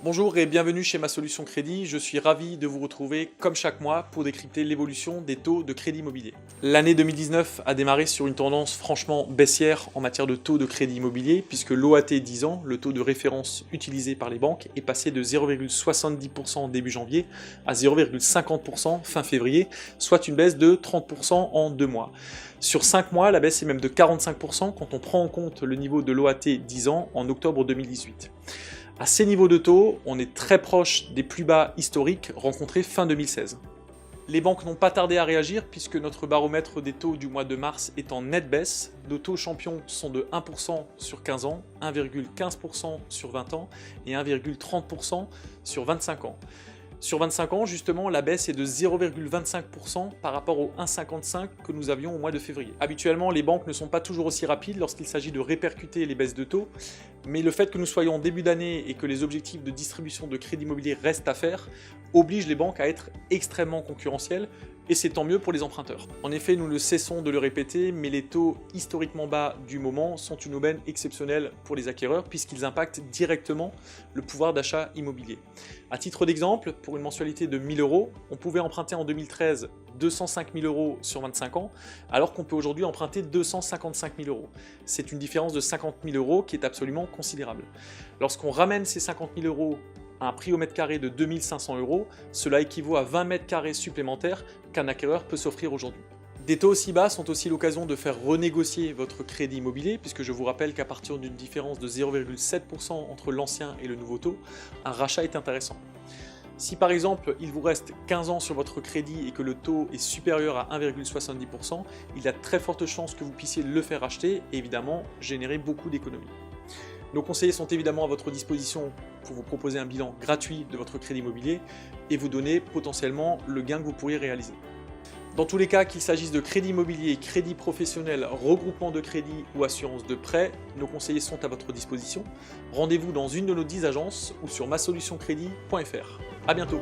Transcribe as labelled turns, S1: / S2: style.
S1: Bonjour et bienvenue chez Ma Solution Crédit, je suis ravi de vous retrouver comme chaque mois pour décrypter l'évolution des taux de crédit immobilier. L'année 2019 a démarré sur une tendance franchement baissière en matière de taux de crédit immobilier puisque l'OAT 10 ans, le taux de référence utilisé par les banques, est passé de 0,70% début janvier à 0,50% fin février, soit une baisse de 30% en 2 mois. Sur 5 mois, la baisse est même de 45% quand on prend en compte le niveau de l'OAT 10 ans en octobre 2018. À ces niveaux de taux, on est très proche des plus bas historiques rencontrés fin 2016. Les banques n'ont pas tardé à réagir puisque notre baromètre des taux du mois de mars est en nette baisse. Nos taux champions sont de 1% sur 15 ans, 1,15% sur 20 ans et 1,30% sur 25 ans. Sur 25 ans, justement, la baisse est de 0,25% par rapport au 1,55 que nous avions au mois de février. Habituellement, les banques ne sont pas toujours aussi rapides lorsqu'il s'agit de répercuter les baisses de taux, mais le fait que nous soyons en début d'année et que les objectifs de distribution de crédit immobilier restent à faire, oblige les banques à être extrêmement concurrentielles, et c'est tant mieux pour les emprunteurs. En effet, nous ne cessons de le répéter, mais les taux historiquement bas du moment sont une aubaine exceptionnelle pour les acquéreurs puisqu'ils impactent directement le pouvoir d'achat immobilier. À titre d'exemple, pour une mensualité de 1 000 €, on pouvait emprunter en 2013 205 000 € sur 25 ans, alors qu'on peut aujourd'hui emprunter 255 000 €. C'est une différence de 50 000 € qui est absolument considérable. Lorsqu'on ramène ces 50 000 € à un prix au mètre carré de 2 500 €, cela équivaut à 20 mètres carrés supplémentaires qu'un acquéreur peut s'offrir aujourd'hui. Des taux aussi bas sont aussi l'occasion de faire renégocier votre crédit immobilier, puisque je vous rappelle qu'à partir d'une différence de 0,7% entre l'ancien et le nouveau taux, un rachat est intéressant. Si par exemple il vous reste 15 ans sur votre crédit et que le taux est supérieur à 1,70%, il y a très forte chance que vous puissiez le faire acheter et évidemment générer beaucoup d'économies. Nos conseillers sont évidemment à votre disposition pour vous proposer un bilan gratuit de votre crédit immobilier et vous donner potentiellement le gain que vous pourriez réaliser. Dans tous les cas, qu'il s'agisse de crédit immobilier, crédit professionnel, regroupement de crédit ou assurance de prêt, nos conseillers sont à votre disposition. Rendez-vous dans une de nos 10 agences ou sur masolutioncredit.fr. À bientôt.